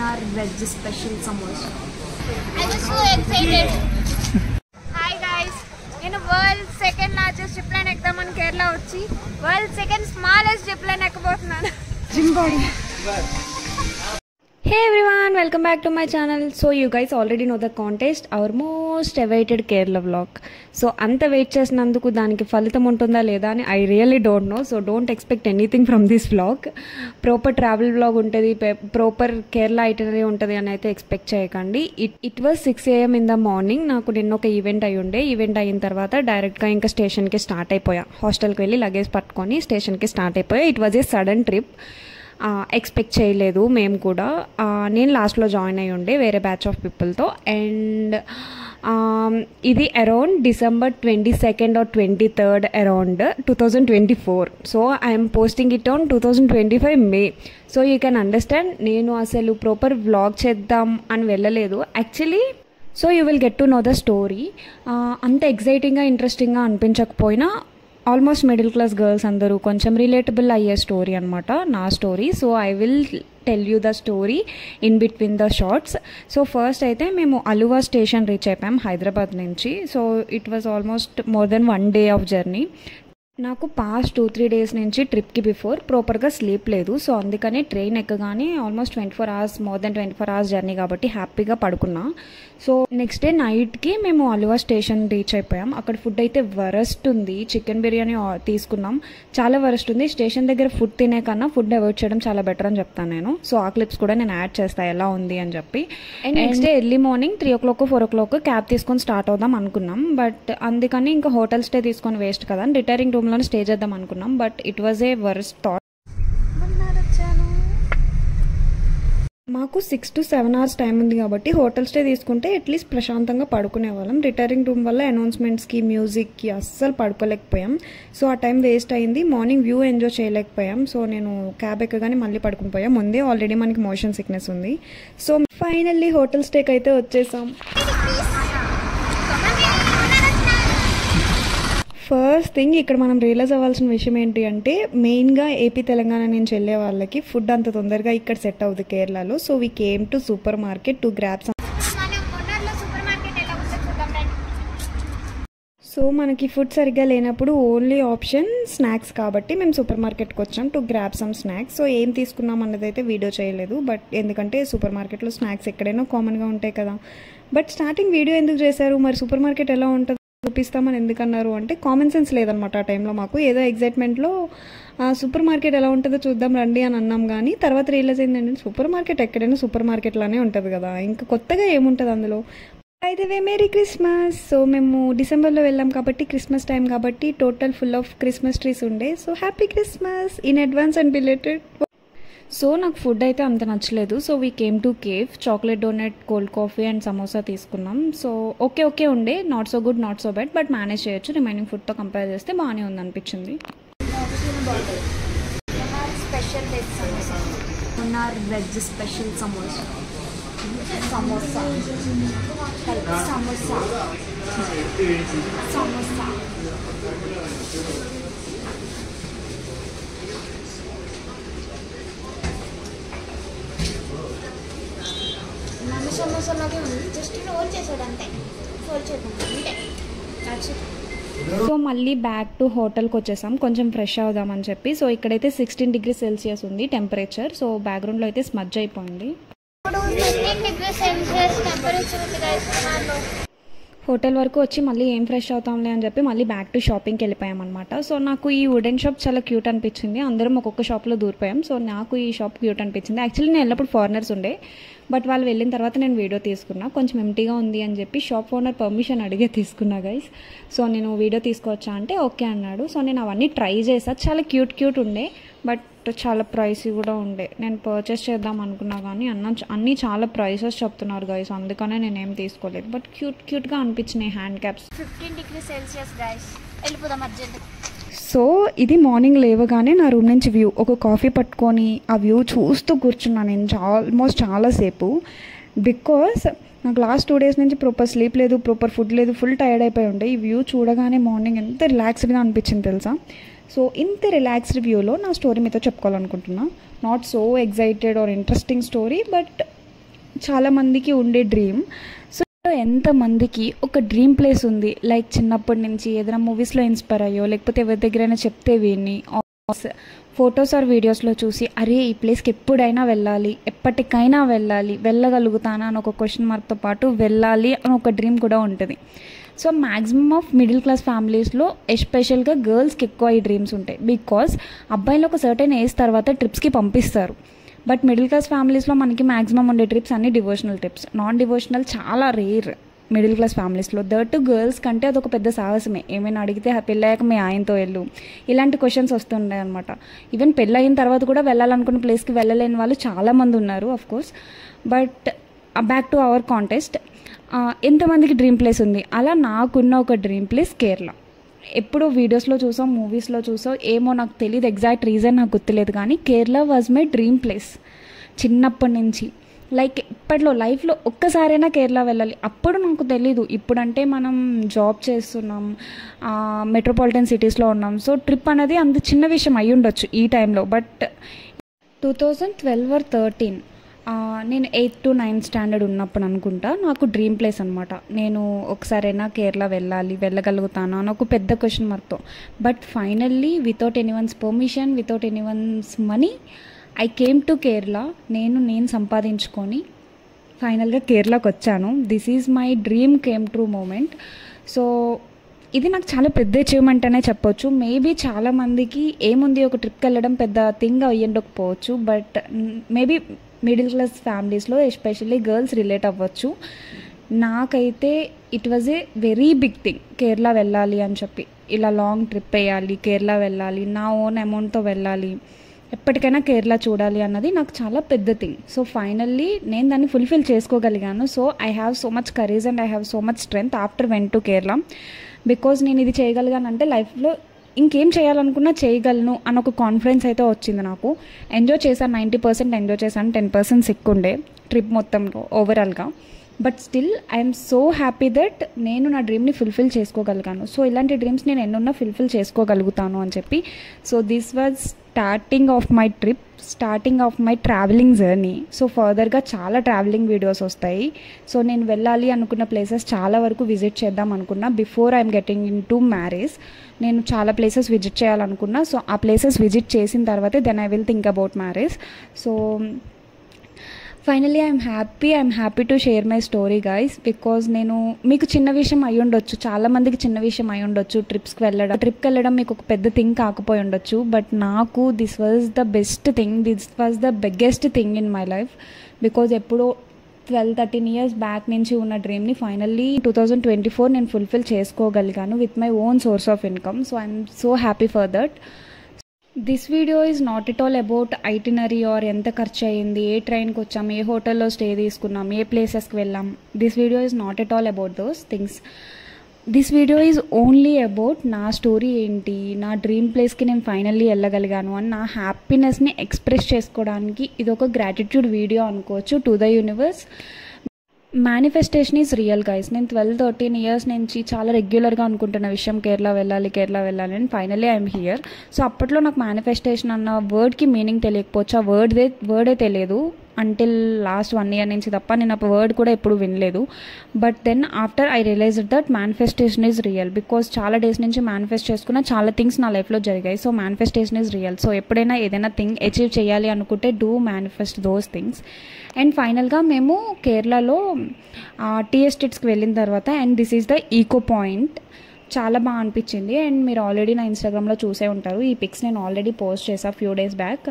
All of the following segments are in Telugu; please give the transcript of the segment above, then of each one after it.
veg special samosa. I was so excited. Hi guys, in world second largest zipline ekdamani Kerala vachi world second smallest zipline ekkabothunanu. Gym body. Hey everyone, welcome back to my channel. So you guys already know the contest, our most awaited Kerala vlog. So anta wait chesinanduku daniki phalitam untunda ledha ani I really don't know. So don't expect anything from this vlog. Proper travel vlog untadi, proper Kerala itinerary untadi ani aithe expect cheyakandi. It was 6 AM in the morning. Naaku ninna oka event ayi unde. Event ayin tarvata direct ga inka station ki start ayipoya. Hostel ki velli luggage pattukoni station ki start ayipoya. It was a sudden trip. Expect చేయలేదు మేము కూడా. నేను లాస్ట్లో జాయిన్ అయ్యి ఉండే వేరే బ్యాచ్ ఆఫ్ పీపుల్తో. అండ్ ఇది around December 22nd or 23rd around 2024. So I'm posting it on 2025 May. So you can understand నేను అసలు ప్రాపర్ వ్లాగ్ చేద్దాం అని వెళ్ళలేదు actually. So you will get to know the story. అంత ఎగ్జైటింగ్గా ఇంట్రెస్టింగ్గా అనిపించకపోయినా ఆల్మోస్ట్ మిడిల్ క్లాస్ గర్ల్స్ అందరూ కొంచెం రిలేటబుల్ అయ్యే స్టోరీ అనమాట నా story. So I will tell you the story in between the shorts. So first అయితే మేము అలువా స్టేషన్ రీచ్ అయిపోయాం హైదరాబాద్ నుంచి. So it was almost more than 1 day of journey. నాకు పాస్ట్ 2-3 days నుంచి ట్రిప్కి బిఫోర్ ప్రాపర్గా స్లీప్ లేదు. సో అందుకని ట్రైన్ ఎక్కగానే almost 24 hours, more than 24 hours journey కాబట్టి హ్యాపీగా పడుకున్నా. సో నెక్స్ట్ డే నైట్కి మేము అలువా స్టేషన్ రీచ్ అయిపోయాం. అక్కడ ఫుడ్ అయితే వరస్ట్ ఉంది. చికెన్ బిర్యానీ తీసుకున్నాం, చాలా వరస్ట్ ఉంది. స్టేషన్ దగ్గర ఫుడ్ తినే కన్నా ఫుడ్ అవాయిడ్ చేయడం చాలా బెటర్ అని చెప్తాను నేను. సో ఆ క్లిప్స్ కూడా నేను యాడ్ చేస్తాను ఎలా ఉంది అని చెప్పి. And next day early morning 3 o'clock 4 o'clock cab తీసుకొని స్టార్ట్ అవుదాం అనుకున్నాం. బట్ అందుకని ఇంకా హోటల్ స్టే తీసుకొని వేస్ట్ కదా అని రిటైరింగ్ రూమ్లో స్టే చేద్దాం అనుకున్నాం. But it was A worst thought. మాకు 6 to 7 hours టైం ఉంది కాబట్టి హోటల్ స్టే తీసుకుంటే అట్లీస్ట్ ప్రశాంతంగా పడుకునే వాళ్ళం. రిటైరింగ్ రూమ్ వల్ల అనౌన్స్మెంట్స్కి మ్యూజిక్కి అస్సలు పడుకోలేకపోయాం. సో ఆ టైం వేస్ట్ అయింది. మార్నింగ్ వ్యూ ఎంజాయ్ చేయలేకపోయాం. సో నేను క్యాబ్ ఎక్కగానే మళ్ళీ పడుకుని పోయాం. ముందే ఆల్రెడీ మనకి మోషన్ సిక్నెస్ ఉంది. సో ఫైనల్లీ హోటల్ స్టేకి అయితే వచ్చేసాం. ఫస్ట్ థింగ్ ఇక్కడ మనం రియలైజ్ అవ్వాల్సిన విషయం ఏంటి అంటే మెయిన్గా ఏపీ తెలంగాణ నుంచి వెళ్ళే వాళ్ళకి ఫుడ్ అంత తొందరగా ఇక్కడ సెట్ అవుతుంది కేరళలో. So we came to super market to grab some. So మనకి ఫుడ్ సరిగ్గా లేనప్పుడు ఓన్లీ ఆప్షన్ స్నాక్స్ కాబట్టి మేము సూపర్ మార్కెట్కి వచ్చాం to grab some snacks. So ఏం తీసుకున్నాం అన్నది అయితే వీడియో చేయలేదు. బట్ ఎందుకంటే సూపర్ మార్కెట్లో స్నాక్స్ ఎక్కడైనా కామన్గా ఉంటాయి కదా. బట్ స్టార్టింగ్ వీడియో ఎందుకు చేశారు, మరి సూపర్ మార్కెట్ ఎలా ఉంటుంది చూపిస్తామని ఎందుకన్నారు అంటే కామన్ సెన్స్ లేదనమాట ఆ టైంలో మాకు. ఏదో ఎగ్జైట్మెంట్లో సూపర్ మార్కెట్ ఎలా ఉంటుందో చూద్దాం రండి అని అన్నాం. కానీ తర్వాత రియలైజ్ ఏంటంటే సూపర్ మార్కెట్ ఎక్కడైనా సూపర్ మార్కెట్లానే ఉంటుంది కదా, ఇంకా కొత్తగా ఏముంటుంది అందులో. అయితే మేరీ క్రిస్మస్. సో మేము డిసెంబర్లో వెళ్ళాం కాబట్టి క్రిస్మస్ టైం కాబట్టి total full of Christmas trees ఉండే. So happy Christmas in advance and belated. So నాకు ఫుడ్ అయితే అంత నచ్చలేదు. So we came to cafe. Chocolate donut, cold coffee and samosa తీసుకున్నాం. సో ఓకే ఉండే, not so good not so bad, but manage చేయొచ్చు. రిమైనింగ్ ఫుడ్తో కంపేర్ చేస్తే బాగానే ఉంది అనిపించింది. వెజ్ స్పెషల్ సమోసా సమోసా సమోసా సమోసా సమోసాలాగే ఉంది, జస్ట్ రోల్ చేసాడు అంతే. రోల్ చేద్దాం అంతే. సో మళ్ళీ బ్యాక్ టు హోటల్కి వచ్చేసాం కొంచెం ఫ్రెష్ అవుదామని చెప్పి. సో ఇక్కడైతే 16 degrees Celsius ఉంది టెంపరేచర్. సో బ్యాక్గ్రౌండ్లో అయితే స్మజ్ అయిపోయింది. హోటల్ వరకు వచ్చి మళ్ళీ ఏం ఫ్రెష్ అవుతాంలే అని చెప్పి మళ్ళీ బ్యాక్ టు షాపింగ్కి వెళ్ళిపోయాం అనమాట. సో నాకు ఈ వుడెన్ షాప్ చాలా క్యూట్ అనిపించింది. అందరం ఒక్కొక్క షాప్లో దూరిపోయాం. సో నాకు ఈ షాప్ క్యూట్ అనిపించింది. యాక్చువల్లీ నేను వెళ్ళినప్పుడు ఫారినర్స్ ఉండే, బట్ వాళ్ళు వెళ్ళిన తర్వాత నేను వీడియో తీసుకున్నా. కొంచెం ఎంటీగా ఉంది అని చెప్పి షాప్ ఓనర్ పర్మిషన్ అడిగే తీసుకున్నా గైస్. సో నేను వీడియో తీసుకోవచ్చా అంటే ఓకే అన్నాడు. సో నేను అవన్నీ ట్రై చేసా. చాలా క్యూట్ ఉండే, బట్ చాలా ప్రైసీ కూడా ఉండే. నేను పర్చేస్ చేద్దాం అనుకున్నా కానీ అన్నీ చాలా ప్రైసెస్ చెప్తున్నారు గైస్, అందుకనే నేనేం తీసుకోలేదు. బట్ క్యూట్గా అనిపించినాయి hand caps. 15 degrees Celsius guys, వెళ్ళిపోదాం అర్జెంట్. సో ఇది మార్నింగ్ లేవగానే నా రూమ్ నుంచి వ్యూ. ఒక కాఫీ పట్టుకొని ఆ వ్యూ చూస్తూ కూర్చున్నాను నేను ఆల్మోస్ట్ చాలాసేపు. బికాస్ నాకు లాస్ట్ 2 days నుంచి ప్రాపర్ స్లీప్ లేదు, ప్రాపర్ ఫుడ్ లేదు, ఫుల్ టైర్డ్ అయిపోయి ఉండే. ఈ వ్యూ చూడగానే మార్నింగ్ ఎంత రిలాక్స్డ్గా అనిపించింది తెలుసా. సో ఇంత రిలాక్స్డ్ వ్యూలో నా స్టోరీ మీతో చెప్పుకోవాలనుకుంటున్నా. Not so excited or interesting story, but చాలామందికి ఉండే డ్రీమ్. సో ఎంతమందికి ఒక డ్రీమ్ ప్లేస్ ఉంది, లైక్ చిన్నప్పటి నుంచి ఏదైనా మూవీస్లో ఇన్స్పైర్ అయ్యో లేకపోతే ఎవరి దగ్గరైనా చెప్తే విని ఫొటోస్ ఆర్ వీడియోస్లో చూసి అరే ఈ ప్లేస్కి ఎప్పుడైనా వెళ్ళాలి, ఎప్పటికైనా వెళ్ళాలి, వెళ్ళగలుగుతానా అని ఒక క్వశ్చన్ మార్క్తో పాటు వెళ్ళాలి అని ఒక డ్రీమ్ కూడా ఉంటుంది. So maximum of middle class ఫ్యామిలీస్లో ఎస్పెషల్గా గర్ల్స్కి ఎక్కువ ఈ డ్రీమ్స్ ఉంటాయి. బికాస్ అబ్బాయిలు ఒక సర్టెన్ ఏజ్ తర్వాత ట్రిప్స్కి పంపిస్తారు. బట్ మిడిల్ క్లాస్ ఫ్యామిలీస్లో మనకి మ్యాక్సిమం ఉండే ట్రిప్స్ అన్ని డివోషనల్ ట్రిప్స్. నాన్ డివోషనల్ చాలా రేర్ మిడిల్ క్లాస్ ఫ్యామిలీస్లో. దట్ గర్ల్స్ కంటే అదొక పెద్ద సాహసమే. ఏమైనా అడిగితే పెళ్ళయ్యాక మీ ఆయనతో వెళ్ళు, ఇలాంటి క్వశ్చన్స్ వస్తుంటాయి అనమాట. ఈవెన్ పెళ్ళయిన తర్వాత కూడా వెళ్ళాలనుకున్న ప్లేస్కి వెళ్ళలేని వాళ్ళు చాలామంది ఉన్నారు of course. But back to our contest, ఎంతమందికి డ్రీమ్ ప్లేస్ ఉంది? అలా నాకున్న ఒక డ్రీమ్ ప్లేస్ కేరళ. ఎప్పుడో వీడియోస్లో చూసాం, మూవీస్లో చూసాం, ఏమో నాకు తెలియదు, ఎగ్జాక్ట్ రీజన్ నాకు గుర్తులేదు, కానీ Kerala was my dream place చిన్నప్పటి నుంచి. లైక్ ఇప్పట్లో లైఫ్లో ఒక్కసారైనా కేరళ వెళ్ళాలి. అప్పుడు నాకు తెలీదు, ఇప్పుడంటే మనం జాబ్ చేస్తున్నాం, మెట్రోపాలిటన్ సిటీస్లో ఉన్నాం. సో ట్రిప్ అనేది అంత చిన్న విషయం అయి ఉండొచ్చు ఈ టైంలో. బట్ 2012 or 13 నేను 8th to 9th స్టాండర్డ్ ఉన్నప్పుడు అనుకుంటా నాకు డ్రీమ్ ప్లేస్ అనమాట. నేను ఒకసారైనా కేరళ వెళ్ళగలుగుతాను అని ఒక పెద్ద క్వశ్చన్ మార్క్తో. But finally without anyone's permission, without anyone's money, I came to Kerala. నేను సంపాదించుకొని ఫైనల్గా కేరళకి వచ్చాను. This is my dream came true moment. So ఇది నాకు చాలా పెద్ద అచీవ్మెంట్ అనే చెప్పొచ్చు. మేబీ చాలామందికి ఏముంది ఒక ట్రిప్కి వెళ్ళడం పెద్ద థింగ్ అయ్యండకపోవచ్చు. బట్ మేబీ మిడిల్ క్లాస్ ఫ్యామిలీస్లో ఎస్పెషల్లీ గర్ల్స్ రిలేట్ అవ్వచ్చు. నాకైతే it was a very big thing Kerala వెళ్ళాలి అని చెప్పి. ఇలా లాంగ్ ట్రిప్ వేయాలి, కేరళ వెళ్ళాలి, నా ఓన్ అమౌంట్తో వెళ్ళాలి, ఎప్పటికైనా కేరళ చూడాలి అన్నది నాకు చాలా పెద్ద థింగ్. సో ఫైనల్లీ నేను దాన్ని ఫుల్ఫిల్ చేసుకోగలిగాను. So I have so much courage and I have so much strength after went to Kerala. Because నేను ఇది చేయగలిగానంటే లైఫ్లో ఇంకేం చేయాలనుకున్నా చేయగలను అన్న ఒక కాన్ఫిడెన్స్ అయితే వచ్చింది నాకు. ఎంజాయ్ చేశాను, 90% ఎంజాయ్ చేశాను, 10% సిక్ ఉండే ట్రిప్ మొత్తంలో ఓవరాల్గా. But still I'm so happy that నేను నా డ్రీమ్ని ఫుల్ఫిల్ చేసుకోగలిగాను. సో ఇలాంటి డ్రీమ్స్ నేను ఎన్నున్నా ఫుల్ఫిల్ చేసుకోగలుగుతాను అని చెప్పి. So this was starting of my trip, starting of my travelling journey. So ఫర్దర్గా చాలా ట్రావెలింగ్ వీడియోస్ వస్తాయి. సో నేను వెళ్ళాలి అనుకున్న ప్లేసెస్ చాలా వరకు విజిట్ చేద్దాం అనుకున్నా. Before I'm getting into marriage నేను చాలా ప్లేసెస్ విజిట్ చేయాలనుకున్నా. సో ఆ ప్లేసెస్ విజిట్ చేసిన తర్వాతే then I will think about marriage. So finally I'm happy to share my story guys. Because నేను మీకు చిన్న విషయం అయి ఉండొచ్చు, చాలామందికి చిన్న విషయం అయి ఉండొచ్చు ట్రిప్కి వెళ్ళడం మీకు ఒక పెద్ద థింగ్ కాకపోయి ఉండొచ్చు. బట్ నాకు this was the best thing, this was the biggest thing in my life. Because ఎప్పుడో 12-13 years బ్యాక్ నుంచి ఉన్న డ్రీమ్ని ఫైనల్లీ 2024 నేను ఫుల్ఫిల్ చేసుకోగలిగాను with my own source of income. So I'm so happy for that. This video is not at all about itinerary or ఎంత ఖర్చు అయ్యింది, ఏ ట్రైన్కి వచ్చాం, ఏ హోటల్లో స్టే తీసుకున్నాం, ఏ ప్లేసెస్కి వెళ్ళాం. This video is not at all about those things. This video is only about నా స్టోరీ ఏంటి, నా డ్రీమ్ ప్లేస్కి నేను ఫైనల్లీ వెళ్ళగలిగాను అని నా హ్యాపీనెస్ని ఎక్స్ప్రెస్ చేసుకోవడానికి ఇది ఒక గ్రాటిట్యూడ్ వీడియో అనుకోవచ్చు to the universe. Manifestation is real guys. నేను 12-13 years నుంచి చాలా రెగ్యులర్గా అనుకుంటున్న విషయం కేరళ వెళ్ళాలి అని. Finally I'm here. సో అప్పట్లో నాకు మేనిఫెస్టేషన్ అన్న వర్డ్కి మీనింగ్ తెలియకపోవచ్చు, ఆ వర్డే తెలియదు అంటిల్ లాస్ట్ 1 year నుంచి తప్ప నేను ఆ వర్డ్ కూడా ఎప్పుడు వినలేదు. But then after I realized that manifestation is real. Because చాలా డేస్ నుంచి మేనిఫెస్ట్ చేసుకున్న చాలా థింగ్స్ నా లైఫ్లో జరిగాయి. So manifestation is real. So ఎప్పుడైనా ఏదైనా థింగ్ అచీవ్ చేయాలి అనుకుంటే do manifest those things. And ఫైనల్గా మేము కేరళలో టీ ఎస్టేట్స్కి వెళ్ళిన తర్వాత and this is the echo point చాలా బాగా అనిపించింది. అండ్ మీరు ఆల్రెడీ నా ఇన్స్టాగ్రామ్లో చూసే ఉంటారు, ఈ పిక్స్ నేను ఆల్రెడీ పోస్ట్ చేసా few days back.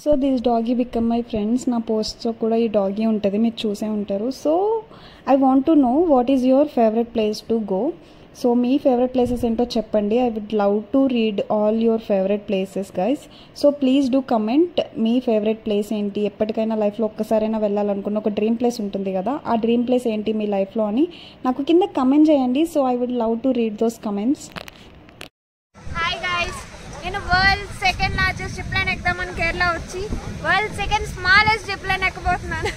So this doggy become my friends. నా పోస్ట్లో కూడా ఈ డాగీ ఉంటుంది, మీరు చూసే ఉంటారు. So I want to know what is your favourite place to go. So మీ ఫేవరెట్ ప్లేసెస్ ఏంటో చెప్పండి. I would love to read all your favourite places guys. So please do comment మీ ఫేవరెట్ ప్లేస్ ఏంటి, ఎప్పటికైనా లైఫ్లో ఒక్కసారైనా వెళ్ళాలనుకున్న ఒక డ్రీమ్ ప్లేస్ ఉంటుంది కదా, ఆ డ్రీమ్ ప్లేస్ ఏంటి మీ లైఫ్లో అని నాకు కింద కమెంట్ చేయండి. So I would love to read those comments. Hi guys, నేను world second largest zip line ఎక్కుదామని కేరళ వచ్చి world second smallest zip line ఎక్కబోతున్నాను.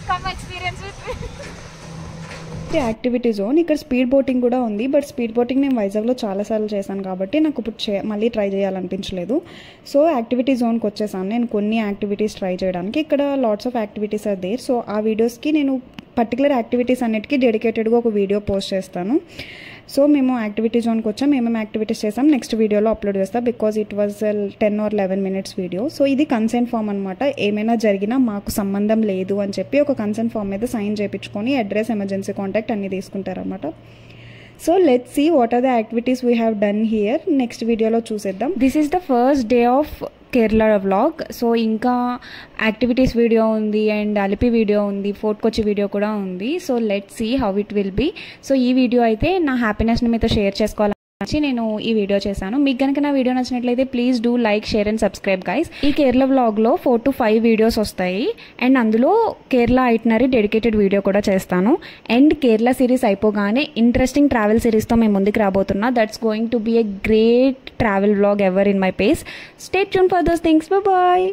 Come experience with the activity zone. ఇక్కడ స్పీడ్ బోటింగ్ కూడా ఉంది, బట్ స్పీడ్ బోటింగ్ నేను వైజాగ్లో చాలాసార్లు చేశాను కాబట్టి నాకు ఇప్పుడు మళ్ళీ ట్రై చేయాలనిపించలేదు. సో యాక్టివిటీ జోన్కి వచ్చేసాను నేను కొన్ని యాక్టివిటీస్ ట్రై చేయడానికి. ఇక్కడ lots of activities are there. So ఆ వీడియోస్కి నేను పర్టికులర్ యాక్టివిటీస్ అన్నిటికీ డెడికేటెడ్గా ఒక వీడియో పోస్ట్ చేస్తాను. సో మేము యాక్టివిటీ జోన్కి వచ్చాం, ఏమేమి యాక్టివిటీస్ చేసాం నెక్స్ట్ వీడియోలో అప్లోడ్ చేస్తాం, because it was 10 or 11 minutes video. So ఇది కన్సెంట్ ఫామ్ అనమాట. ఏమైనా జరిగినా మాకు సంబంధం లేదు అని చెప్పి ఒక కన్సెంట్ ఫామ్ మీద సైన్ చేయించుకొని అడ్రస్, ఎమర్జెన్సీ కాంటాక్ట్ అన్నీ తీసుకుంటారన్నమాట. So let's see what are the activities we have done here. Next వీడియోలో చూసేద్దాం. This is the first day of Kerala vlog. So ఇంకా యాక్టివిటీస్ వీడియో ఉంది అండ్ అలిపి వీడియో ఉంది, ఫోర్ట్ కొచ్చి వీడియో కూడా ఉంది. So let's see how it will be. So ఈ వీడియో అయితే నా హ్యాపీనెస్ని మీతో షేర్ చేసుకోవాలని నేను ఈ వీడియో చేశాను. మీకు కనుక నా వీడియో నచ్చినట్లయితే please do like, share and subscribe guys. ఈ కేరళ వ్లాగ్లో 4 to 5 వీడియోస్ వస్తాయి అండ్ అందులో కేరళ ఐటనరీ డెడికేటెడ్ వీడియో కూడా చేస్తాను. అండ్ కేరళ సిరీస్ అయిపోగానే ఇంట్రెస్టింగ్ ట్రావెల్ సిరీస్తో మేము ముందుకు రాబోతున్నా. That's going to be a great travel vlog ever in my page. Stay tune for those things. Bye.